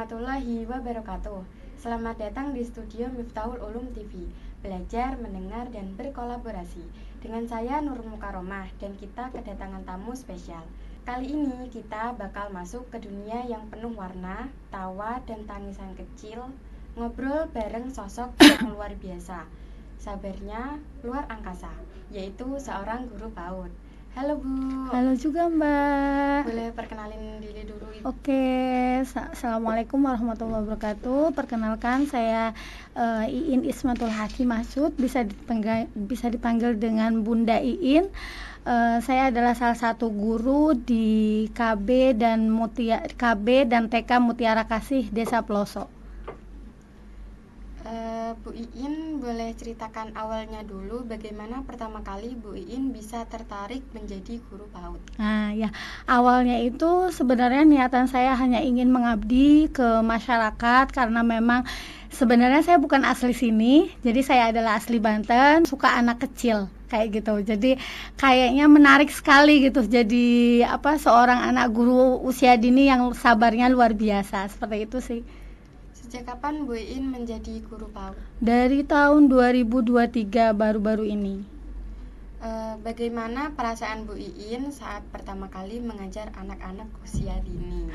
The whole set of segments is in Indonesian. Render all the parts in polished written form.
warahmatullahi wabarakatuh. Selamat datang di studio Miftahul Ulum TV. Belajar, mendengar, dan berkolaborasi. Dengan saya Nurul Mukaromah dan kita kedatangan tamu spesial. Kali ini kita bakal masuk ke dunia yang penuh warna, tawa, dan tangisan kecil. Ngobrol bareng sosok yang luar biasa. Sabarnya luar angkasa, yaitu seorang guru PAUD. Halo Bu. Halo juga Mbak. Boleh perkenalin diri dulu Ibu? Oke, Assalamualaikum warahmatullahi wabarakatuh. Perkenalkan saya Iin Ismatul Hakim Masud, bisa dipanggil dengan Bunda Iin. Saya adalah salah satu guru di KB dan TK Mutiara Kasih Desa Pelosok. Bu Iin boleh ceritakan awalnya dulu bagaimana pertama kali Bu Iin bisa tertarik menjadi guru PAUD? Nah ya, awalnya itu sebenarnya niatan saya hanya ingin mengabdi ke masyarakat karena memang sebenarnya saya bukan asli sini, jadi saya adalah asli Banten, suka anak kecil kayak gitu. Jadi kayaknya menarik sekali gitu jadi seorang anak guru usia dini yang sabarnya luar biasa, seperti itu sih. Sejak kapan Bu Iin menjadi guru PAUD? Dari tahun 2023 baru-baru ini. Bagaimana perasaan Bu Iin saat pertama kali mengajar anak-anak usia dini?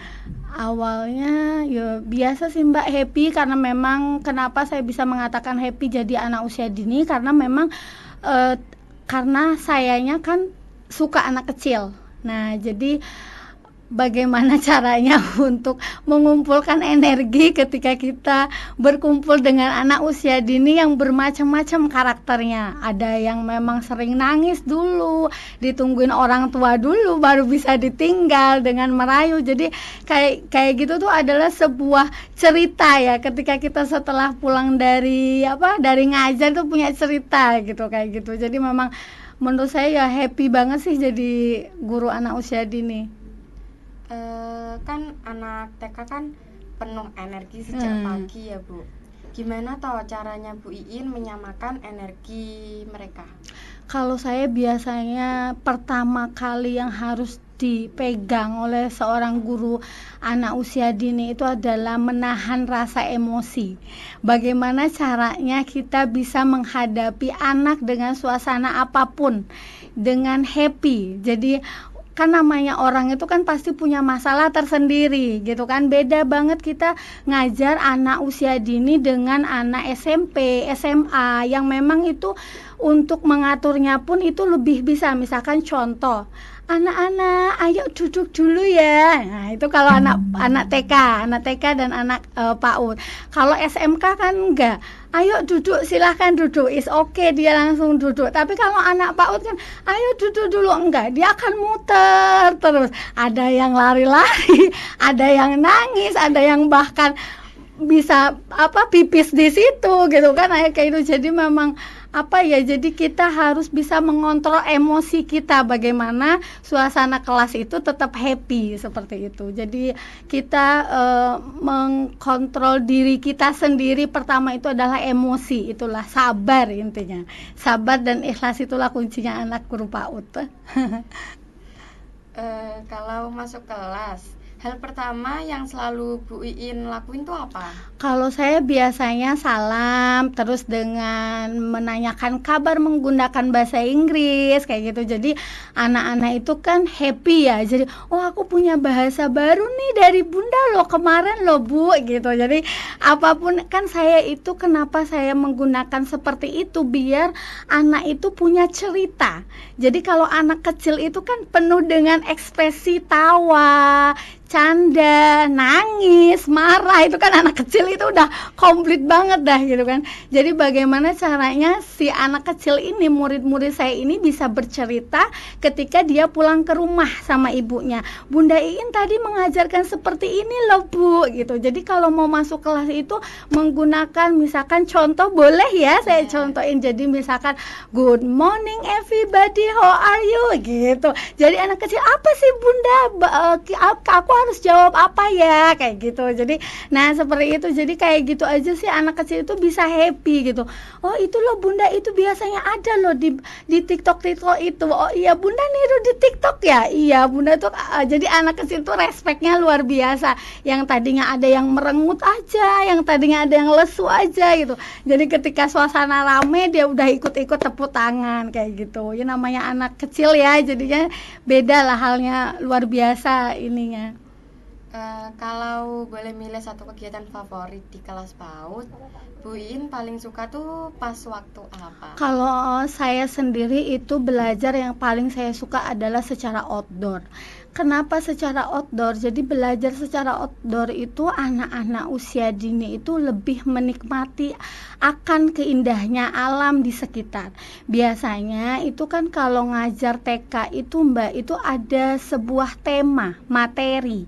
Awalnya ya biasa sih Mbak, happy karena memang kenapa saya bisa mengatakan happy jadi anak usia dini karena memang karena sayanya kan suka anak kecil. Nah jadi bagaimana caranya untuk mengumpulkan energi ketika kita berkumpul dengan anak usia dini yang bermacam-macam karakternya. Ada yang memang sering nangis dulu, ditungguin orang tua dulu baru bisa ditinggal dengan merayu. Jadi kayak gitu tuh adalah sebuah cerita ya, ketika kita setelah pulang dari ngajar tuh punya cerita gitu kayak gitu. Jadi memang menurut saya ya happy banget sih jadi guru anak usia dini. Kan anak TK kan penuh energi sejak pagi ya Bu. Gimana toh caranya Bu Iin menyamakan energi mereka? Kalau saya biasanya pertama kali yang harus dipegang oleh seorang guru anak usia dini itu adalah menahan rasa emosi. Bagaimana caranya kita bisa menghadapi anak dengan suasana apapun dengan happy. Jadi kan namanya orang itu kan pasti punya masalah tersendiri gitu kan. Beda banget kita ngajar anak usia dini dengan anak SMP, SMA yang memang itu untuk mengaturnya pun itu lebih bisa. Misalkan contoh, anak-anak ayo duduk dulu ya. Nah itu kalau anak TK dan anak PAUD. Kalau SMK kan enggak, ayo duduk, silahkan duduk, is okay, dia langsung duduk. Tapi kalau anak PAUD kan ayo duduk dulu, enggak, dia akan muter terus. Ada yang lari-lari, ada yang nangis, ada yang bahkan bisa pipis di situ gitu kan, kayak itu. Jadi memang jadi kita harus bisa mengontrol emosi kita, bagaimana suasana kelas itu tetap happy seperti itu. Jadi kita mengkontrol diri kita sendiri. Pertama itu adalah emosi, itulah sabar intinya. Sabar dan ikhlas itulah kuncinya anak guru PAUD. Kalau masuk kelas, hal pertama yang selalu Bu Iin lakuin tuh apa? Kalau saya biasanya salam, terus dengan menanyakan kabar menggunakan bahasa Inggris kayak gitu. Jadi anak-anak itu kan happy ya. Jadi aku punya bahasa baru nih dari Bunda loh kemarin loh Bu gitu. Jadi apapun kan saya itu kenapa saya menggunakan seperti itu, biar anak itu punya cerita. Jadi kalau anak kecil itu kan penuh dengan ekspresi tawa, canda, nangis, marah, itu kan anak kecil itu udah komplit banget dah gitu kan. Jadi bagaimana caranya si anak kecil ini, murid-murid saya ini bisa bercerita ketika dia pulang ke rumah sama ibunya. Bunda Iin tadi mengajarkan seperti ini loh Bu gitu. Jadi kalau mau masuk kelas itu menggunakan misalkan contoh, boleh ya saya contohin. Jadi misalkan good morning everybody, how are you gitu. Jadi anak kecil, apa sih Bunda, aku harus jawab apa ya, kayak gitu. Jadi nah seperti itu, jadi kayak gitu aja sih anak kecil itu bisa happy gitu. Oh itu loh bunda, itu biasanya ada loh di TikTok itu. Oh iya bunda niru di TikTok ya, iya bunda tuh jadi anak kecil tuh respeknya luar biasa. Yang tadinya ada yang merengut aja, yang tadinya ada yang lesu aja gitu. Jadi ketika suasana rame dia udah ikut-ikut tepuk tangan kayak gitu. Ya namanya anak kecil ya, jadinya beda lah halnya, luar biasa ininya. Kalau boleh milih satu kegiatan favorit di kelas PAUD, Bu In paling suka tuh pas waktu apa? Kalau saya sendiri itu belajar yang paling saya suka adalah secara outdoor. Kenapa secara outdoor? Jadi belajar secara outdoor itu anak-anak usia dini itu lebih menikmati akan keindahnya alam di sekitar. Biasanya itu kan kalau ngajar TK itu Mbak, itu ada sebuah tema, materi.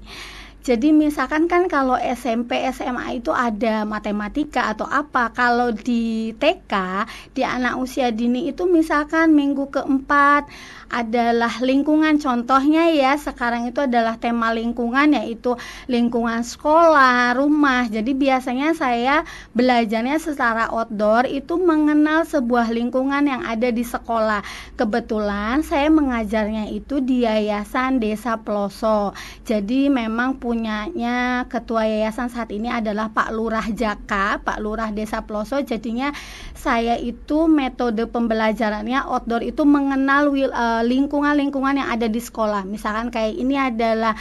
Jadi misalkan kan kalau SMP, SMA itu ada matematika atau apa. Kalau di TK, di anak usia dini itu misalkan minggu keempat adalah lingkungan. Contohnya ya, sekarang itu adalah tema lingkungan, yaitu lingkungan sekolah, rumah. Jadi biasanya saya belajarnya secara outdoor itu mengenal sebuah lingkungan yang ada di sekolah. Kebetulan saya mengajarnya itu di Yayasan Desa Ploso. Jadi memang punyanya ketua yayasan saat ini adalah Pak Lurah Jaka, Pak Lurah Desa Ploso. Jadinya saya itu metode pembelajarannya outdoor itu mengenal lingkungan-lingkungan yang ada di sekolah. Misalkan kayak ini adalah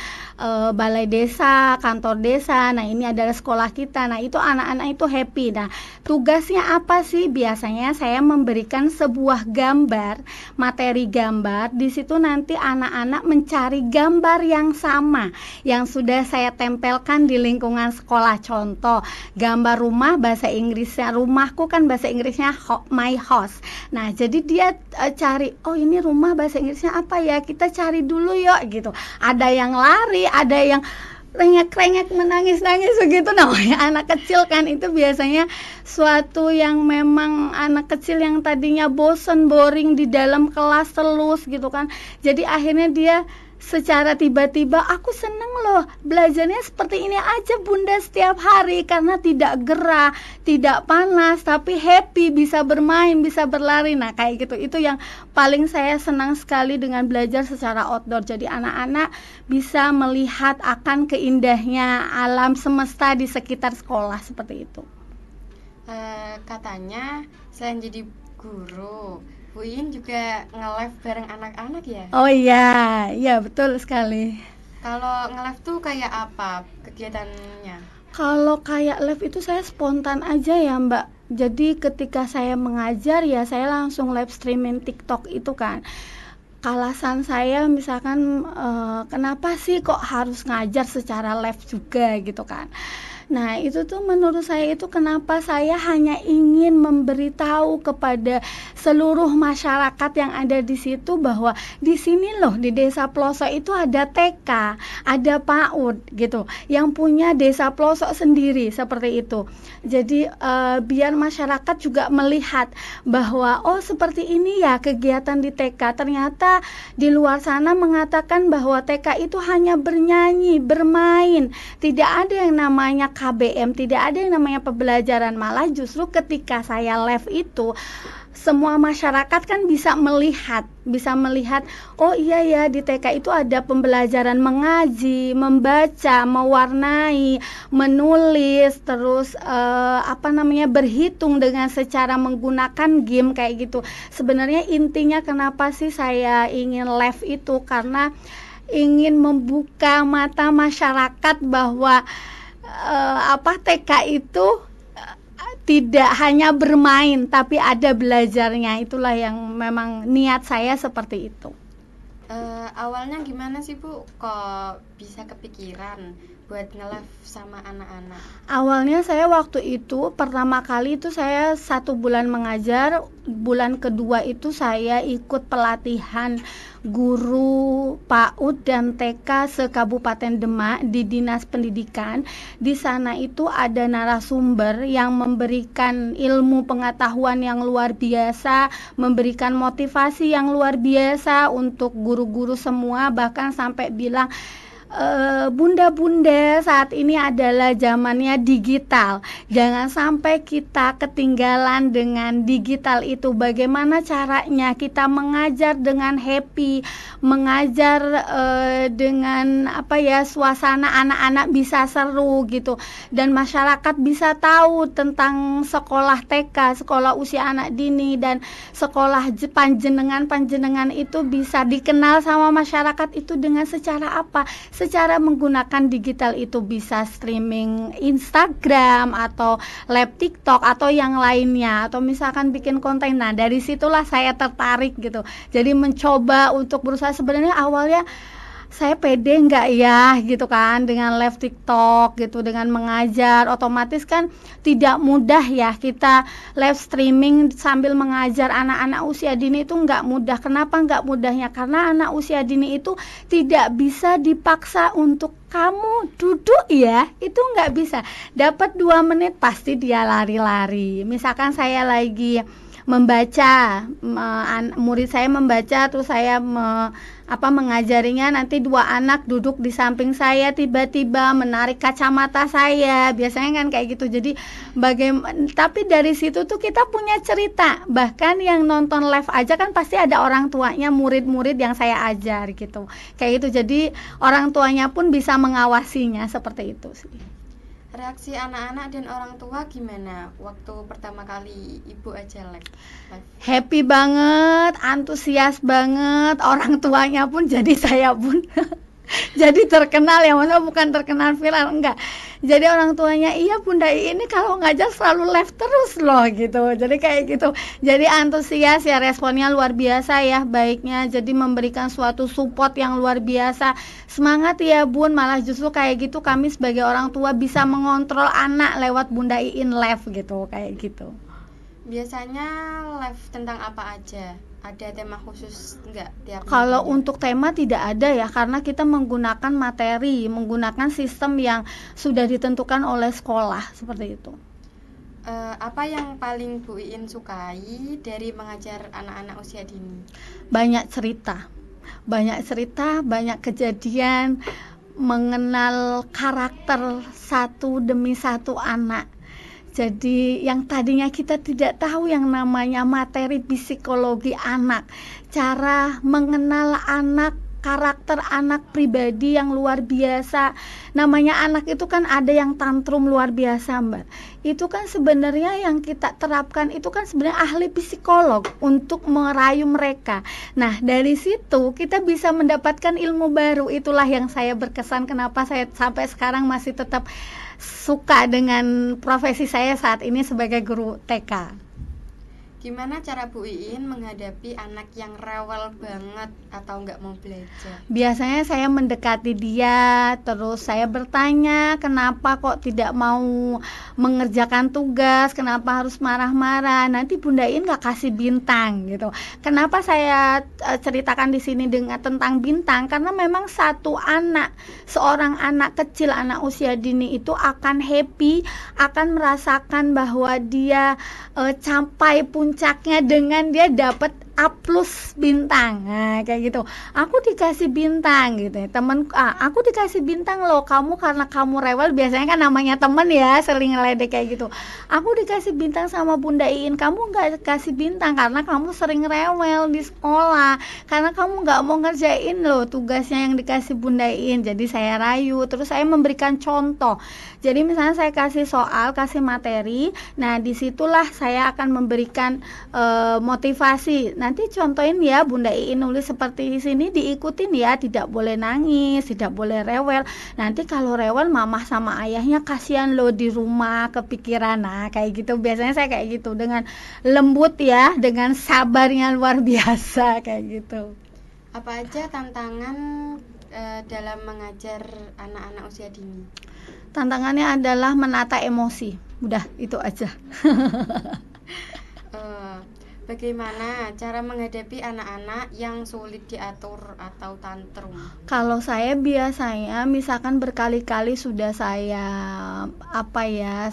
balai desa, kantor desa. Nah, ini adalah sekolah kita. Nah, itu anak-anak itu happy. Nah, tugasnya apa sih? Biasanya saya memberikan sebuah gambar, materi gambar. Di situ nanti anak-anak mencari gambar yang sama yang sudah saya tempelkan di lingkungan sekolah. Contoh, gambar rumah bahasa Inggrisnya, rumahku kan bahasa Inggrisnya my house. Nah, jadi dia cari, oh ini rumah bahasa Inggrisnya apa ya? Kita cari dulu yuk gitu. Ada yang lari, ada yang rengek-rengek, menangis-nangis begitu. Namanya anak kecil kan, itu biasanya suatu yang memang anak kecil yang tadinya bosen, boring di dalam kelas terus gitu kan. Jadi akhirnya dia secara tiba-tiba, aku seneng loh belajarnya seperti ini aja bunda setiap hari, karena tidak gerah, tidak panas, tapi happy, bisa bermain, bisa berlari. Nah kayak gitu, itu yang paling saya senang sekali dengan belajar secara outdoor. Jadi anak-anak bisa melihat akan keindahnya alam semesta di sekitar sekolah, seperti itu. Katanya selain jadi guru, Bu In juga nge-live bareng anak-anak ya? Oh iya, iya betul sekali. Kalau nge-live tuh kayak apa kegiatannya? Kalau kayak live itu saya spontan aja ya Mbak. Jadi ketika saya mengajar ya saya langsung live streaming TikTok itu kan. Alasan saya misalkan kenapa sih kok harus ngajar secara live juga gitu kan. Nah itu tuh menurut saya itu kenapa saya hanya ingin memberitahu kepada seluruh masyarakat yang ada di situ bahwa di sini loh di Desa Ploso itu ada TK, ada PAUD gitu, yang punya Desa Ploso sendiri seperti itu. Jadi biar masyarakat juga melihat bahwa oh seperti ini ya kegiatan di TK. Ternyata di luar sana mengatakan bahwa TK itu hanya bernyanyi, bermain, tidak ada yang namanya KBM, tidak ada yang namanya pembelajaran. Malah justru ketika saya live itu semua masyarakat kan bisa melihat oh iya ya di TK itu ada pembelajaran mengaji, membaca, mewarnai, menulis, terus berhitung dengan secara menggunakan game kayak gitu. Sebenarnya intinya kenapa sih saya ingin live itu karena ingin membuka mata masyarakat bahwa TK itu tidak hanya bermain tapi ada belajarnya. Itulah yang memang niat saya seperti itu. Awalnya gimana sih Bu kok bisa kepikiran buat nge-live sama anak-anak? Awalnya saya waktu itu pertama kali itu saya 1 bulan mengajar, bulan kedua itu saya ikut pelatihan guru PAUD dan TK se-Kabupaten Demak di Dinas Pendidikan. Di sana itu ada narasumber yang memberikan ilmu pengetahuan yang luar biasa, memberikan motivasi yang luar biasa untuk guru-guru semua, bahkan sampai bilang bunda-bunda saat ini adalah zamannya digital. Jangan sampai kita ketinggalan dengan digital itu. Bagaimana caranya kita mengajar dengan happy, mengajar dengan suasana anak-anak bisa seru gitu, dan masyarakat bisa tahu tentang sekolah TK, sekolah usia anak dini, dan sekolah panjenengan itu bisa dikenal sama masyarakat itu dengan secara apa? Secara menggunakan digital itu, bisa streaming Instagram atau live TikTok atau yang lainnya, atau misalkan bikin konten. Nah, dari situlah saya tertarik gitu. Jadi mencoba untuk berusaha. Sebenarnya awalnya saya pede nggak ya gitu kan dengan live TikTok gitu, dengan mengajar. Otomatis kan tidak mudah ya kita live streaming sambil mengajar anak-anak usia dini, itu nggak mudah. Kenapa nggak mudahnya? Karena anak usia dini itu tidak bisa dipaksa untuk kamu duduk ya, itu nggak bisa. Dapat 2 menit pasti dia lari-lari. Misalkan saya lagi membaca, murid saya membaca, terus saya mengajarinya, nanti 2 anak duduk di samping saya, tiba-tiba menarik kacamata saya, biasanya kan kayak gitu. Jadi tapi dari situ tuh kita punya cerita. Bahkan yang nonton live aja kan pasti ada orang tuanya, murid-murid yang saya ajar gitu, kayak gitu. Jadi orang tuanya pun bisa mengawasinya, seperti itu sih. Reaksi anak-anak dan orang tua gimana waktu pertama kali Ibu aja live? Happy banget, antusias banget. Orang tuanya pun, jadi saya pun jadi terkenal ya, maksudnya bukan terkenal viral, enggak. Jadi orang tuanya, iya Bunda ini kalau ngajar selalu live terus loh gitu. Jadi kayak gitu. Jadi antusias ya, responnya luar biasa ya, baiknya. Jadi memberikan suatu support yang luar biasa. Semangat ya Bun, malah justru kayak gitu kami sebagai orang tua bisa mengontrol anak lewat Bunda Iin live gitu, kayak gitu. Biasanya live tentang apa aja? Ada tema khusus enggak tiap Kalau minggunya? untuk tema tidak ada ya, karena kita menggunakan materi, menggunakan sistem yang sudah ditentukan oleh sekolah, seperti itu. Apa yang paling Bu Iin sukai dari mengajar anak-anak usia dini? Banyak cerita, banyak kejadian, mengenal karakter satu demi satu anak. Jadi yang tadinya kita tidak tahu yang namanya materi psikologi anak, cara mengenal anak, karakter anak pribadi yang luar biasa. Namanya anak itu kan ada yang tantrum luar biasa Mbak. Itu kan sebenarnya yang kita terapkan itu kan sebenarnya ahli psikolog untuk merayu mereka. Nah dari situ kita bisa mendapatkan ilmu baru. Itulah yang saya berkesan, kenapa saya sampai sekarang masih tetap suka dengan profesi saya saat ini sebagai guru TK. Gimana cara Bu Iin menghadapi anak yang rewel banget atau nggak mau belajar? Biasanya saya mendekati dia, terus saya bertanya kenapa kok tidak mau mengerjakan tugas, kenapa harus marah-marah. Nanti Bunda Iin nggak kasih bintang gitu. Kenapa saya ceritakan di sini dengan tentang bintang? Karena memang seorang anak kecil, anak usia dini itu akan happy, akan merasakan bahwa dia sampai puncaknya dengan dia dapat A+ bintang. Nah, kayak gitu. Aku dikasih bintang gitu ya. Aku dikasih bintang loh, kamu karena kamu rewel. Biasanya kan namanya temen ya, sering ngeledek kayak gitu. Aku dikasih bintang sama Bunda Iin, kamu nggak kasih bintang karena kamu sering rewel di sekolah, karena kamu nggak mau ngerjain loh tugasnya yang dikasih Bunda Iin. Jadi saya rayu, terus saya memberikan contoh. Jadi misalnya saya kasih soal, kasih materi, nah disitulah saya akan memberikan motivasi. Nanti contohin ya Bunda Iin nulis seperti di sini, diikutin ya, tidak boleh nangis, tidak boleh rewel. Nanti kalau rewel mama sama ayahnya kasihan loh di rumah, kepikiran. Nah kayak gitu, biasanya saya kayak gitu dengan lembut ya, dengan sabarnya luar biasa kayak gitu. Apa aja tantangan dalam mengajar anak-anak usia dini? Tantangannya adalah menata emosi, udah itu aja. Bagaimana cara menghadapi anak-anak yang sulit diatur atau tantrum? Kalau saya biasanya misalkan berkali-kali sudah saya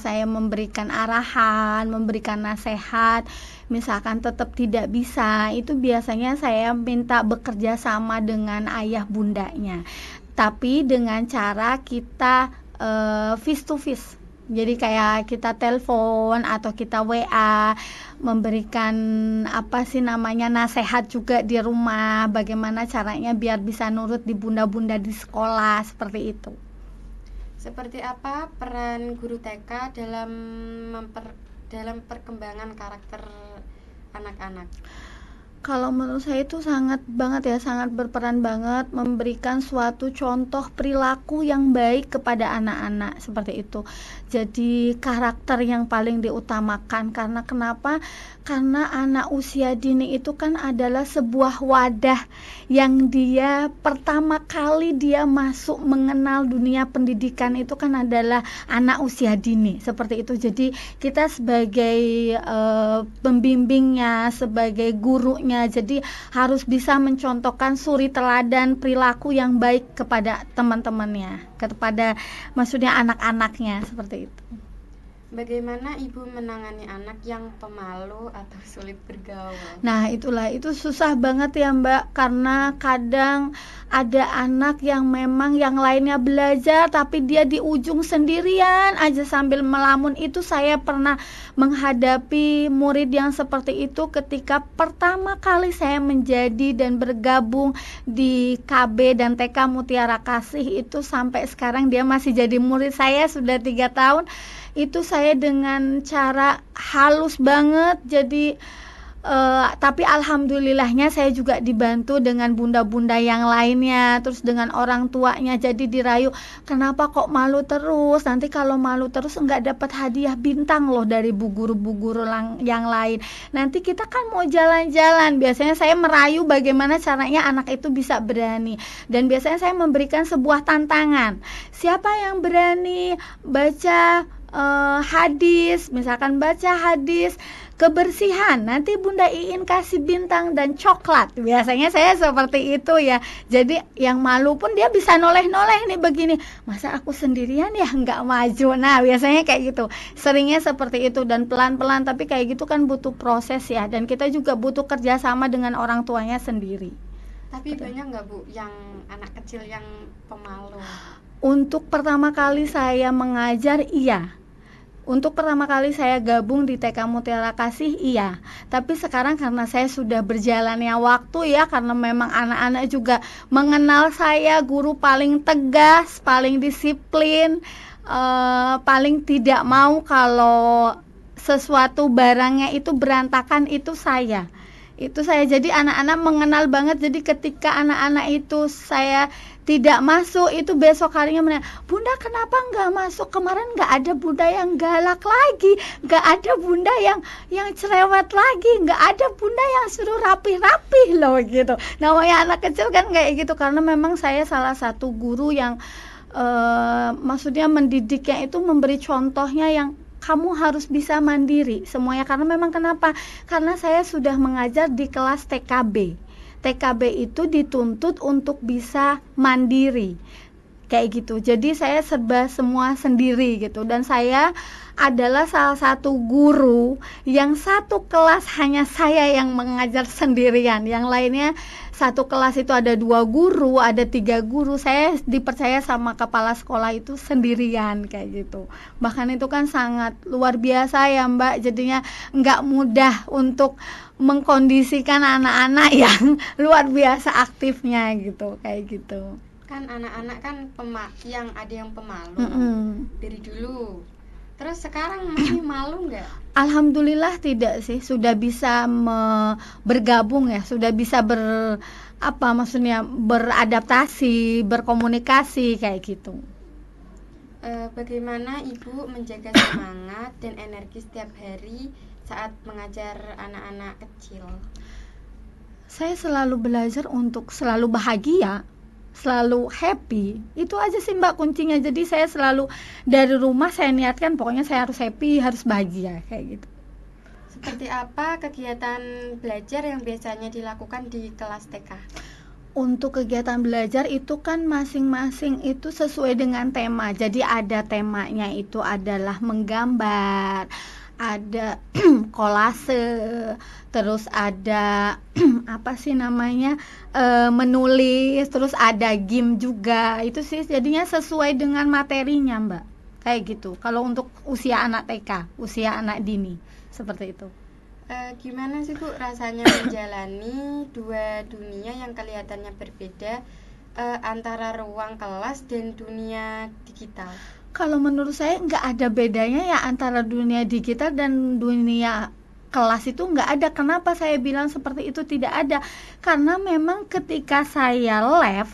saya memberikan arahan, memberikan nasihat, misalkan tetap tidak bisa, itu biasanya saya minta bekerja sama dengan ayah bundanya. tapi dengan cara kita face to face. Jadi kayak kita telepon atau kita WA, memberikan nasihat juga di rumah, bagaimana caranya biar bisa nurut di bunda-bunda di sekolah, seperti itu. Seperti apa peran guru TK dalam perkembangan karakter anak-anak? Kalau menurut saya itu sangat berperan banget, memberikan suatu contoh perilaku yang baik kepada anak-anak, seperti itu. Jadi karakter yang paling diutamakan, karena kenapa? Karena anak usia dini itu kan adalah sebuah wadah yang dia pertama kali dia masuk mengenal dunia pendidikan, itu kan adalah anak usia dini, seperti itu. Jadi kita sebagai pembimbingnya, sebagai gurunya, jadi harus bisa mencontohkan suri teladan perilaku yang baik kepada teman-temannya, kepada maksudnya anak-anaknya, seperti itu. Bagaimana ibu menangani anak yang pemalu atau sulit bergaul? Nah itu susah banget ya Mbak, karena kadang ada anak yang memang yang lainnya belajar tapi dia di ujung sendirian aja sambil melamun. Itu saya pernah menghadapi murid yang seperti itu ketika pertama kali saya menjadi dan bergabung di KB dan TK Mutiara Kasih. Itu sampai sekarang dia masih jadi murid saya, sudah 3 tahun. Itu saya dengan cara halus banget, jadi tapi alhamdulillahnya saya juga dibantu dengan bunda-bunda yang lainnya, terus dengan orang tuanya. Jadi dirayu, kenapa kok malu terus, nanti kalau malu terus enggak dapat hadiah bintang loh dari bu guru yang lain, nanti kita kan mau jalan-jalan. Biasanya saya merayu bagaimana caranya anak itu bisa berani, dan biasanya saya memberikan sebuah tantangan, siapa yang berani baca hadis, misalkan baca hadis kebersihan, nanti Bunda Iin kasih bintang dan coklat. Biasanya saya seperti itu ya. Jadi yang malu pun dia bisa noleh-noleh nih begini, masa aku sendirian ya nggak maju. Nah biasanya kayak gitu, seringnya seperti itu, dan pelan-pelan. Tapi kayak gitu kan butuh proses ya, dan kita juga butuh kerjasama dengan orang tuanya sendiri. Tapi banyak nggak Bu yang anak kecil yang pemalu? Untuk pertama kali saya mengajar, iya. Untuk pertama kali saya gabung di TK Mutiara Kasih, iya. Tapi sekarang karena saya sudah berjalannya waktu ya, karena memang anak-anak juga mengenal saya guru paling tegas, paling disiplin, paling tidak mau kalau sesuatu barangnya itu berantakan, itu saya. Jadi anak-anak mengenal banget. Jadi ketika anak-anak itu saya tidak masuk, itu besok harinya menanya, Bunda kenapa nggak masuk, kemarin nggak ada Bunda yang galak lagi, nggak ada Bunda yang cerewet lagi, nggak ada Bunda yang suruh rapi-rapi loh gitu. Namanya anak kecil kan kayak gitu, karena memang saya salah satu guru yang maksudnya mendidiknya itu memberi contohnya yang kamu harus bisa mandiri semuanya. Karena memang kenapa? Karena saya sudah mengajar di kelas TKB. TKB itu dituntut untuk bisa mandiri, kayak gitu. Jadi saya serba semua sendiri gitu. Dan saya adalah salah satu guru yang satu kelas hanya saya yang mengajar sendirian. Yang lainnya satu kelas itu ada 2 guru, ada 3 guru. Saya dipercaya sama kepala sekolah itu sendirian, kayak gitu. Bahkan itu kan sangat luar biasa ya Mbak. Jadinya nggak mudah untuk mengkondisikan anak-anak yang luar biasa aktifnya gitu, kayak gitu. Kan anak-anak kan yang ada yang pemalu dari dulu. Terus sekarang masih malu nggak? Alhamdulillah tidak sih, sudah bisa bergabung ya, sudah bisa beradaptasi, berkomunikasi kayak gitu. Bagaimana Ibu menjaga semangat dan energi setiap hari saat mengajar anak-anak kecil? Saya selalu belajar untuk selalu bahagia, selalu happy. Itu aja sih Mbak kuncinya. Jadi saya selalu dari rumah saya niatkan pokoknya saya harus happy, harus bahagia, kayak gitu. Seperti apa kegiatan belajar yang biasanya dilakukan di kelas TK? Untuk kegiatan belajar itu kan masing-masing itu sesuai dengan tema. Jadi ada temanya itu adalah menggambar, ada kolase, terus ada apa sih namanya, menulis, terus ada game juga. Itu sih jadinya sesuai dengan materinya, Mbak, kayak gitu. Kalau untuk usia anak TK, usia anak dini, seperti itu. Gimana sih Bu rasanya menjalani dua dunia yang kelihatannya berbeda, antara ruang kelas dan dunia digital? Kalau menurut saya nggak ada bedanya ya antara dunia digital dan dunia kelas, itu nggak ada. Kenapa saya bilang seperti itu tidak ada? Karena memang ketika saya live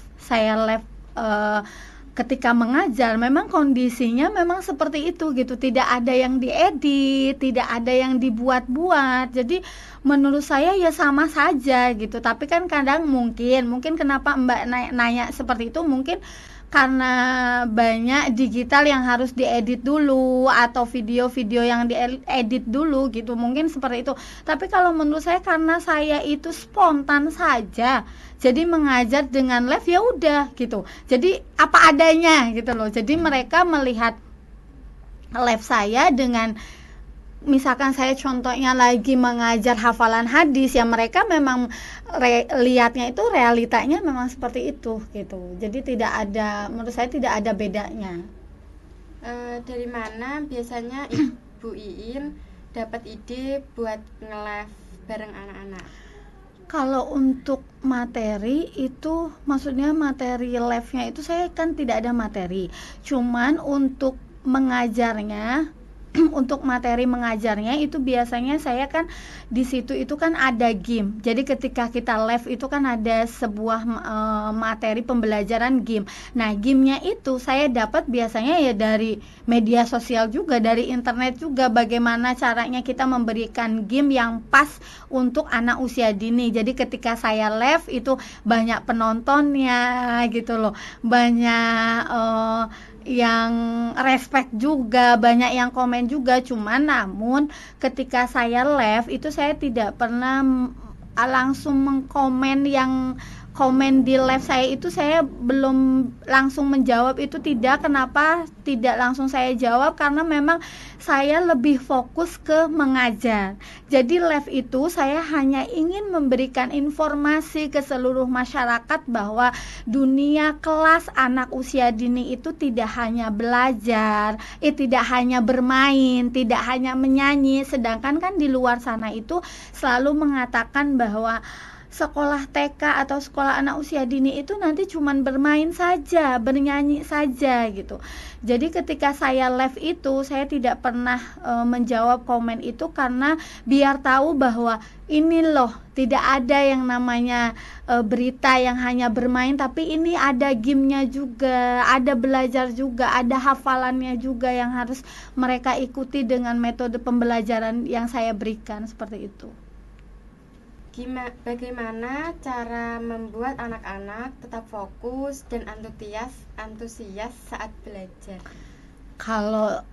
ketika mengajar, memang kondisinya memang seperti itu gitu. Tidak ada yang diedit, tidak ada yang dibuat-buat. Jadi menurut saya ya sama saja gitu. Tapi kan kadang mungkin kenapa Mbak nanya seperti itu, mungkin karena banyak digital yang harus diedit dulu atau video-video yang diedit dulu gitu, mungkin seperti itu. Tapi kalau menurut saya, karena saya itu spontan saja, jadi mengajar dengan live ya udah gitu, jadi apa adanya gitu loh. Jadi mereka melihat live saya dengan, misalkan saya contohnya lagi mengajar hafalan hadis, ya mereka memang lihatnya itu realitanya memang seperti itu gitu. Jadi tidak ada, menurut saya tidak ada bedanya. Dari mana biasanya Ibu Iin dapat ide buat nge-live bareng anak-anak? Kalau untuk materi itu, maksudnya materi live-nya itu saya kan tidak ada materi. Cuman untuk mengajarnya, untuk materi mengajarnya itu biasanya saya kan di situ itu kan ada game. Jadi ketika kita live itu kan ada sebuah materi pembelajaran game. Nah, gamenya itu saya dapat biasanya ya dari media sosial juga, dari internet juga, bagaimana caranya kita memberikan game yang pas untuk anak usia dini. Jadi ketika saya live itu banyak penontonnya gitu loh. Banyak yang respect juga, banyak yang komen juga. Cuman namun ketika saya live itu saya tidak pernah langsung mengkomen, yang komen di live saya itu saya belum langsung menjawab, itu tidak. Kenapa tidak langsung saya jawab? Karena memang saya lebih fokus ke mengajar. Jadi live itu saya hanya ingin memberikan informasi ke seluruh masyarakat bahwa dunia kelas anak usia dini itu tidak hanya belajar, tidak hanya bermain, tidak hanya menyanyi. Sedangkan kan di luar sana itu selalu mengatakan bahwa sekolah TK atau sekolah anak usia dini itu nanti cuman bermain saja, bernyanyi saja gitu. Jadi ketika saya live itu saya tidak pernah menjawab komen itu, karena biar tahu bahwa ini loh, tidak ada yang namanya berita yang hanya bermain, tapi ini ada gamenya juga, ada belajar juga, ada hafalannya juga yang harus mereka ikuti dengan metode pembelajaran yang saya berikan, seperti itu. Bagaimana cara membuat anak-anak tetap fokus dan antusias saat belajar? Kalau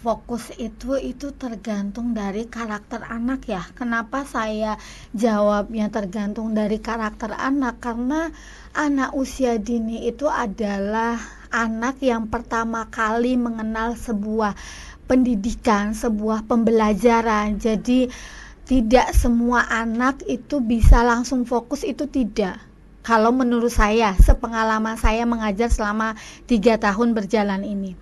fokus itu tergantung dari karakter anak ya. Kenapa saya jawabnya tergantung dari karakter anak? Karena anak usia dini itu adalah anak yang pertama kali mengenal sebuah pendidikan, sebuah pembelajaran. Jadi tidak semua anak itu bisa langsung fokus, itu tidak. Kalau menurut saya, sepengalaman saya mengajar selama 3 tahun berjalan ini.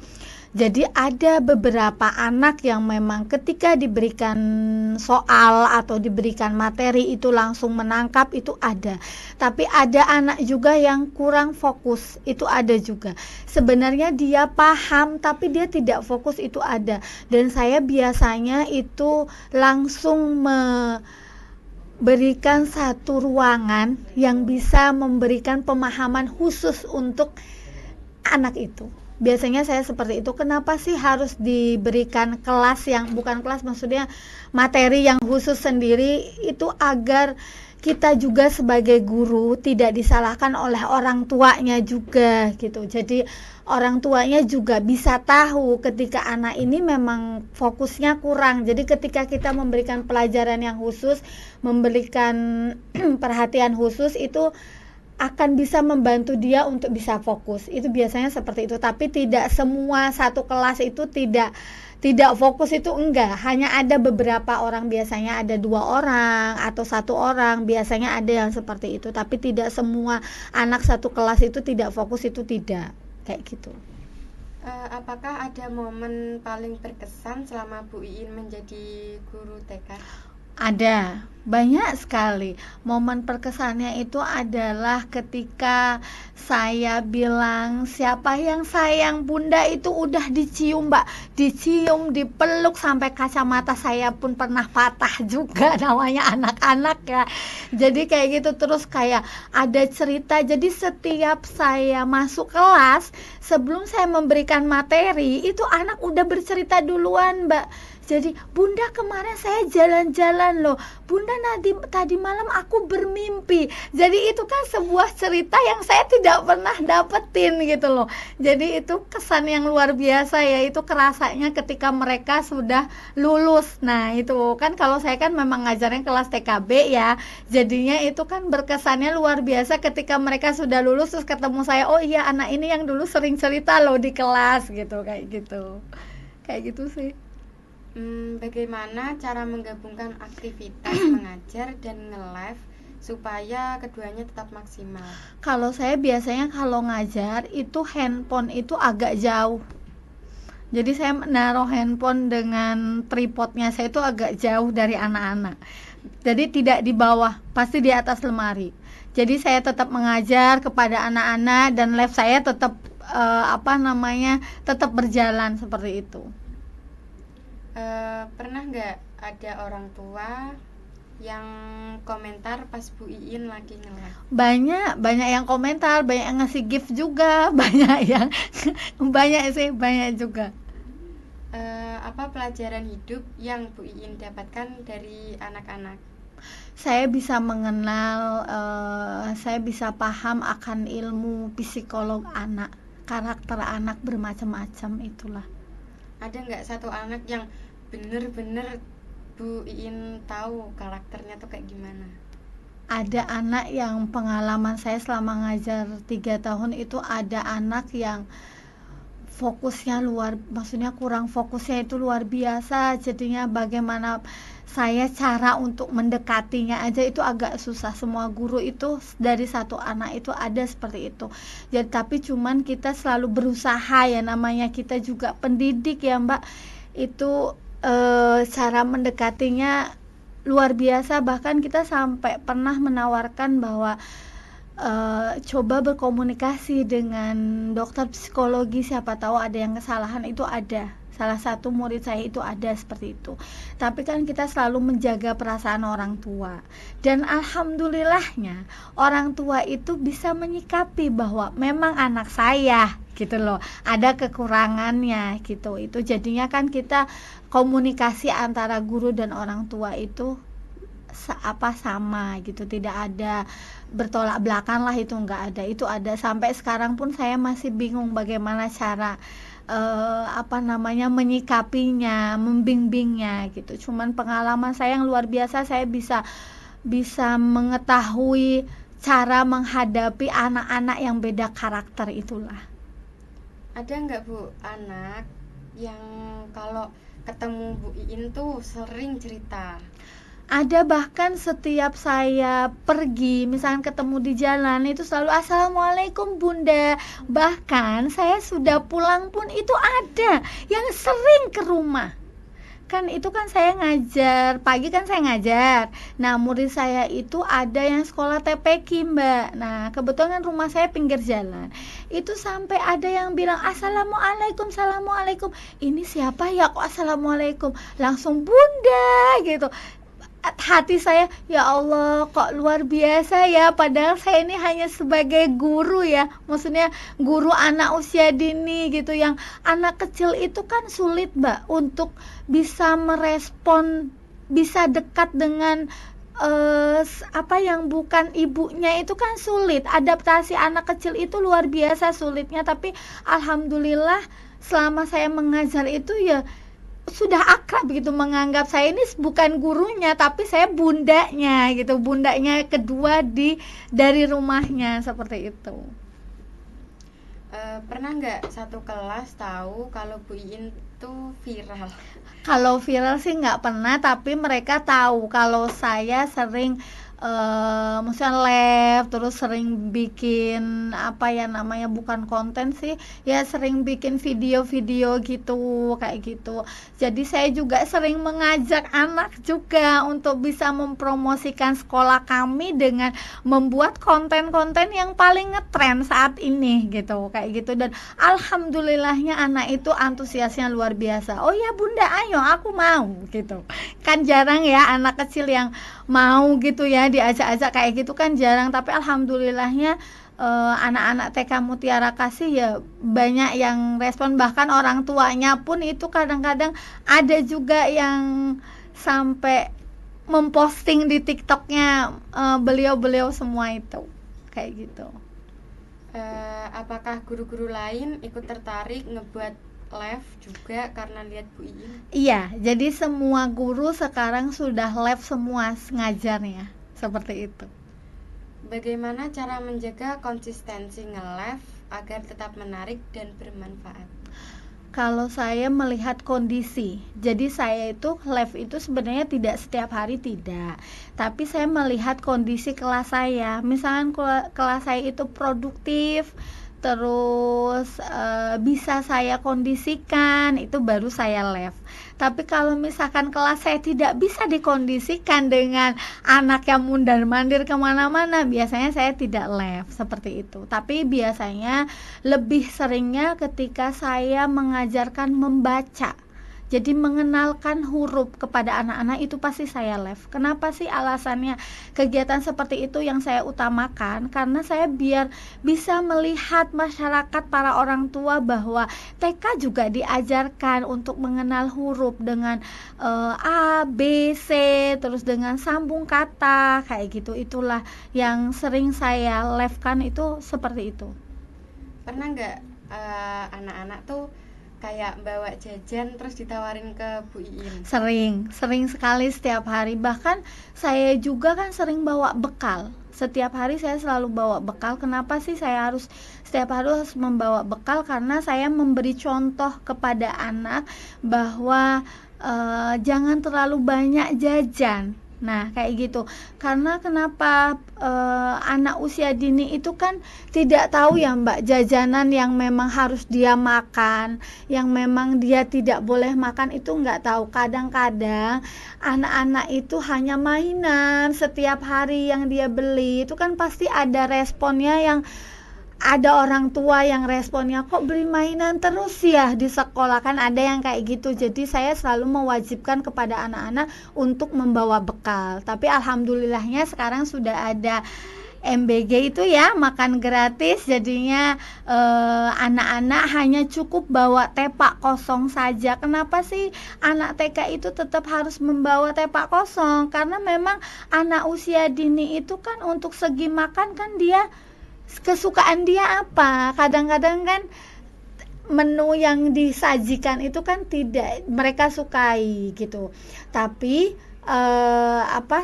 Jadi ada beberapa anak yang memang ketika diberikan soal atau diberikan materi itu langsung menangkap, itu ada. Tapi ada anak juga yang kurang fokus, itu ada juga. Sebenarnya dia paham tapi dia tidak fokus, itu ada. Dan saya biasanya itu langsung berikan satu ruangan yang bisa memberikan pemahaman khusus untuk anak itu. Biasanya saya seperti itu. Kenapa sih harus diberikan kelas yang bukan kelas, maksudnya materi yang khusus sendiri, itu agar kita juga sebagai guru tidak disalahkan oleh orang tuanya juga gitu. Jadi orang tuanya juga bisa tahu ketika anak ini memang fokusnya kurang. Jadi ketika kita memberikan pelajaran yang khusus, memberikan perhatian khusus, itu akan bisa membantu dia untuk bisa fokus. Itu biasanya seperti itu. Tapi tidak semua satu kelas itu tidak Tidak fokus itu enggak, hanya ada beberapa orang, biasanya ada 2 orang atau 1 orang, biasanya ada yang seperti itu, tapi tidak semua anak satu kelas itu tidak fokus, itu tidak kayak gitu. Apakah ada momen paling berkesan selama Bu Iin menjadi guru TK? Ada, banyak sekali. Momen berkesannya itu adalah ketika saya bilang siapa yang sayang bunda, itu udah dicium Mbak, dicium, dipeluk, sampai kacamata saya pun pernah patah juga, namanya anak-anak ya. Jadi kayak gitu, terus kayak ada cerita. Jadi setiap saya masuk kelas, sebelum saya memberikan materi, itu anak udah bercerita duluan Mbak. Jadi, bunda kemarin saya jalan-jalan loh, bunda tadi malam aku bermimpi. Jadi itu kan sebuah cerita yang saya tidak pernah dapetin gitu loh. Jadi itu kesan yang luar biasa ya, itu kerasanya ketika mereka sudah lulus. Nah itu kan, kalau saya kan memang ngajarnya kelas TKB ya, jadinya itu kan berkesannya luar biasa ketika mereka sudah lulus terus ketemu saya, oh iya anak ini yang dulu sering cerita loh di kelas gitu, kayak gitu sih. Bagaimana cara menggabungkan aktivitas mengajar dan nge-live supaya keduanya tetap maksimal? Kalau saya biasanya kalau ngajar itu handphone itu agak jauh. Jadi saya naruh handphone dengan tripodnya saya itu agak jauh dari anak-anak. Jadi tidak di bawah, pasti di atas lemari. Jadi saya tetap mengajar kepada anak-anak dan live saya tetap tetap berjalan seperti itu. Pernah nggak ada orang tua yang komentar pas Bu Iin lagi nge-live? Banyak yang komentar, banyak yang ngasih gift juga, banyak juga. Apa pelajaran hidup yang Bu Iin dapatkan dari anak-anak? Saya bisa mengenal, saya bisa paham akan ilmu psikolog anak, karakter anak bermacam-macam itulah. Ada nggak satu anak yang bener-bener Bu Iin tahu karakternya tuh kayak gimana? Ada anak yang pengalaman saya selama ngajar 3 tahun itu, ada anak yang fokusnya kurang fokusnya itu luar biasa. Jadinya bagaimana saya cara untuk mendekatinya aja itu agak susah. Semua guru itu dari satu anak itu ada seperti itu. Jadi tapi cuman kita selalu berusaha ya, namanya kita juga pendidik ya Mbak. Itu cara mendekatinya luar biasa. Bahkan kita sampai pernah menawarkan bahwa coba berkomunikasi dengan dokter psikologi, siapa tahu ada yang kesalahan. Itu ada, salah satu murid saya itu ada seperti itu. Tapi kan kita selalu menjaga perasaan orang tua, dan alhamdulillahnya orang tua itu bisa menyikapi bahwa memang anak saya gitu loh, ada kekurangannya gitu. Itu jadinya kan kita komunikasi antara guru dan orang tua itu sama gitu, tidak ada bertolak belakang lah, itu enggak ada. Itu ada sampai sekarang pun saya masih bingung bagaimana cara menyikapinya, membimbingnya gitu. Cuman pengalaman saya yang luar biasa, saya bisa mengetahui cara menghadapi anak-anak yang beda karakter itulah. Ada nggak Bu anak yang kalau ketemu Bu Iin tuh sering cerita? Ada, bahkan setiap saya pergi, misalkan ketemu di jalan, itu selalu assalamualaikum bunda. Bahkan saya sudah pulang pun itu ada yang sering ke rumah. Kan itu kan saya ngajar, pagi kan saya ngajar. Nah murid saya itu ada yang sekolah TPQ Mbak. Nah kebetulan kan rumah saya pinggir jalan. Itu sampai ada yang bilang assalamualaikum, assalamualaikum. Ini siapa ya kok assalamualaikum? Langsung bunda gitu. Hati saya, ya Allah kok luar biasa ya, padahal saya ini hanya sebagai guru ya, maksudnya guru anak usia dini gitu. Yang anak kecil itu kan sulit Mbak untuk bisa merespon, bisa dekat dengan yang bukan ibunya, itu kan sulit. Adaptasi anak kecil itu luar biasa sulitnya. Tapi alhamdulillah selama saya mengajar itu ya sudah akrab gitu, menganggap saya ini bukan gurunya tapi saya bundanya gitu, bundanya kedua dari rumahnya, seperti itu. Pernah nggak satu kelas tahu kalau Bu Iin itu viral? Kalau viral sih nggak pernah, tapi mereka tahu kalau saya sering maksudnya live, terus sering bikin apa ya namanya, bukan konten sih ya, sering bikin video-video gitu kayak gitu. Jadi saya juga sering mengajak anak juga untuk bisa mempromosikan sekolah kami dengan membuat konten-konten yang paling ngetren saat ini gitu kayak gitu. Dan alhamdulillahnya anak itu antusiasnya luar biasa. Oh ya bunda, ayo aku mau gitu. Kan jarang ya anak kecil yang mau gitu ya diajak-ajak kayak gitu, kan jarang. Tapi alhamdulillahnya anak-anak TK Mutiara Kasih ya banyak yang respon, bahkan orang tuanya pun itu kadang-kadang ada juga yang sampai memposting di TikToknya beliau-beliau semua itu kayak gitu. Apakah guru-guru lain ikut tertarik ngebuat live juga karena lihat Bu Iin? Iya, jadi semua guru sekarang sudah live semua ngajarnya seperti itu. Bagaimana cara menjaga konsistensi nge-live agar tetap menarik dan bermanfaat? Kalau saya melihat kondisi, jadi saya itu live itu sebenarnya tidak setiap hari, tidak. Tapi saya melihat kondisi kelas saya. Misalkan kelas saya itu produktif, terus bisa saya kondisikan, itu baru saya live. Tapi kalau misalkan kelas saya tidak bisa dikondisikan dengan anak yang mundar-mandir kemana-mana, biasanya saya tidak live seperti itu. Tapi biasanya lebih seringnya ketika saya mengajarkan membaca, jadi mengenalkan huruf kepada anak-anak, itu pasti saya live. Kenapa sih alasannya? Kegiatan seperti itu yang saya utamakan karena saya biar bisa melihat masyarakat, para orang tua, bahwa TK juga diajarkan untuk mengenal huruf dengan A, B, C, terus dengan sambung kata kayak gitu. Itulah yang sering saya live-kan, itu seperti itu. Pernah nggak anak-anak tuh kayak bawa jajan terus ditawarin ke Bu Iin? Sering sekali, setiap hari. Bahkan saya juga kan sering bawa bekal. Setiap hari saya selalu bawa bekal. Kenapa sih saya harus setiap hari harus membawa bekal? Karena saya memberi contoh kepada anak bahwa jangan terlalu banyak jajan. Nah kayak gitu. Karena kenapa anak usia dini itu kan tidak tahu ya Mbak, jajanan yang memang harus dia makan, yang memang dia tidak boleh makan itu nggak tahu. Kadang-kadang anak-anak itu hanya mainan setiap hari yang dia beli, itu kan pasti ada responnya, yang ada orang tua yang responnya, kok beli mainan terus ya di sekolah, kan ada yang kayak gitu. Jadi saya selalu mewajibkan kepada anak-anak untuk membawa bekal. Tapi alhamdulillahnya sekarang sudah ada MBG itu ya, makan gratis. Jadinya anak-anak hanya cukup bawa tepak kosong saja. Kenapa sih anak TK itu tetap harus membawa tepak kosong? Karena memang anak usia dini itu kan untuk segi makan kan dia kesukaan dia apa. Kadang-kadang kan menu yang disajikan itu kan tidak mereka sukai gitu. Tapi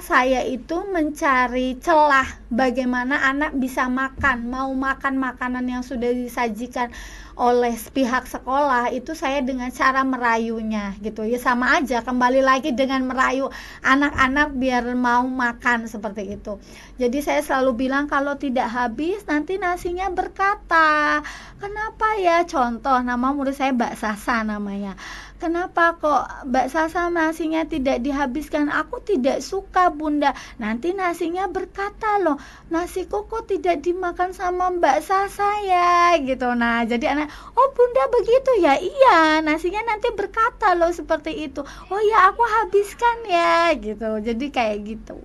saya itu mencari celah bagaimana anak bisa makan, mau makan makanan yang sudah disajikan oleh pihak sekolah, itu saya dengan cara merayunya gitu ya. Sama aja, kembali lagi dengan merayu anak-anak biar mau makan seperti itu. Jadi saya selalu bilang kalau tidak habis nanti nasinya berkata. Kenapa ya? Contoh, nama murid saya Mbak Sasa namanya. Kenapa kok Mbak Sasa nasinya tidak dihabiskan? Aku tidak suka bunda. Nanti nasinya berkata loh, nasiku kok tidak dimakan sama Mbak Sasa ya gitu. Nah jadi anak, oh bunda begitu ya, iya nasinya nanti berkata loh seperti itu. Oh ya aku habiskan ya gitu. Jadi kayak gitu.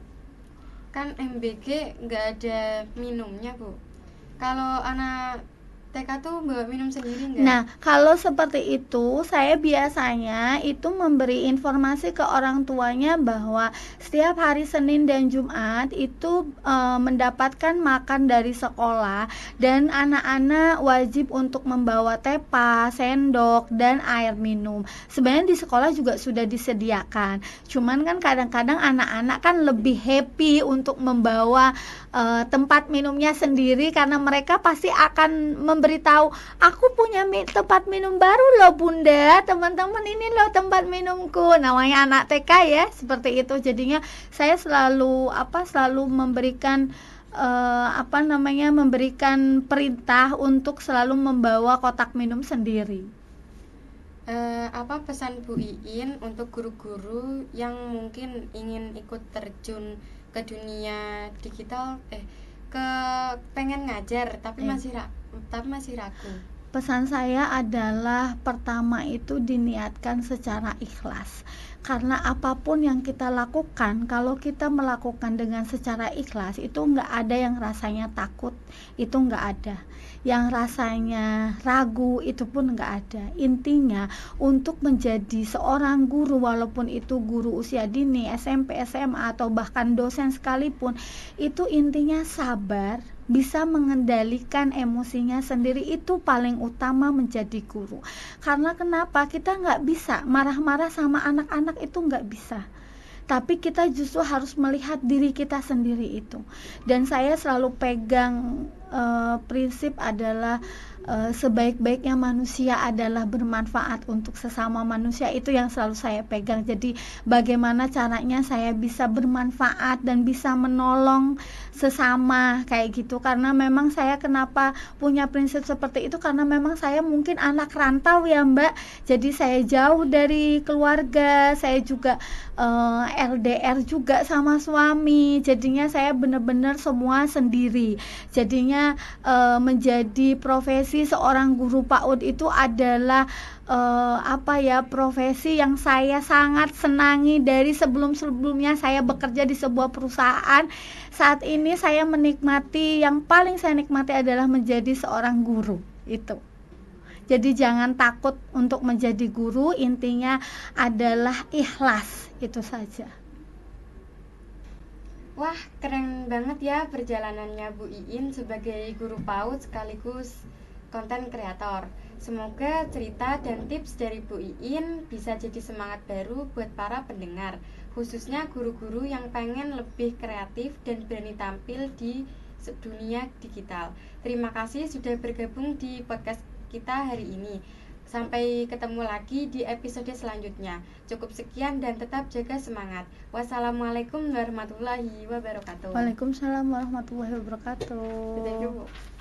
Kan MBG nggak ada minumnya Bu. Kalau anak TK tuh bawa minum sendiri nggak? Nah, kalau seperti itu, saya biasanya itu memberi informasi ke orang tuanya bahwa setiap hari Senin dan Jumat itu mendapatkan makan dari sekolah, dan anak-anak wajib untuk membawa tepa, sendok, dan air minum. Sebenarnya di sekolah juga sudah disediakan. Cuman kan kadang-kadang anak-anak kan lebih happy untuk membawa tempat minumnya sendiri, karena mereka pasti akan memberitahu, aku punya tempat minum baru loh Bunda, teman-teman ini loh tempat minumku. Namanya anak TK ya, seperti itu. Jadinya saya selalu memberikan memberikan perintah untuk selalu membawa kotak minum sendiri. Apa pesan Bu Iin untuk guru-guru yang mungkin ingin ikut terjun ke dunia digital, pengen ngajar tapi masih ragu? Pesan saya adalah pertama itu diniatkan secara ikhlas. Karena apapun yang kita lakukan, kalau kita melakukan dengan secara ikhlas, itu nggak ada yang rasanya takut, itu nggak ada. Yang rasanya ragu, itu pun nggak ada. Intinya, untuk menjadi seorang guru, walaupun itu guru usia dini, SMP, SMA, atau bahkan dosen sekalipun, itu intinya sabar, bisa mengendalikan emosinya sendiri, itu paling utama menjadi guru. Karena kenapa? Kita nggak bisa marah-marah sama anak-anak, itu nggak bisa, tapi kita justru harus melihat diri kita sendiri itu. Dan saya selalu pegang prinsip adalah sebaik-baiknya manusia adalah bermanfaat untuk sesama manusia. Itu yang selalu saya pegang. Jadi bagaimana caranya saya bisa bermanfaat dan bisa menolong sesama kayak gitu. Karena memang saya kenapa punya prinsip seperti itu, karena memang saya mungkin anak rantau ya Mbak. Jadi saya jauh dari keluarga, saya juga LDR juga sama suami. Jadinya saya benar-benar semua sendiri. Jadinya menjadi profesi seorang guru PAUD itu adalah profesi yang saya sangat senangi. Dari sebelum-sebelumnya saya bekerja di sebuah perusahaan, saat ini saya menikmati, yang paling saya nikmati adalah menjadi seorang guru itu. Jadi jangan takut untuk menjadi guru, intinya adalah ikhlas, itu saja. Wah, keren banget ya perjalanannya Bu Iin sebagai guru PAUD sekaligus konten kreator. Semoga cerita dan tips dari Bu Iin bisa jadi semangat baru buat para pendengar, khususnya guru-guru yang pengen lebih kreatif dan berani tampil di dunia digital. Terima kasih sudah bergabung di podcast kita hari ini. Sampai ketemu lagi di episode selanjutnya. Cukup sekian dan tetap jaga semangat. Wassalamualaikum warahmatullahi wabarakatuh. Waalaikumsalam warahmatullahi wabarakatuh.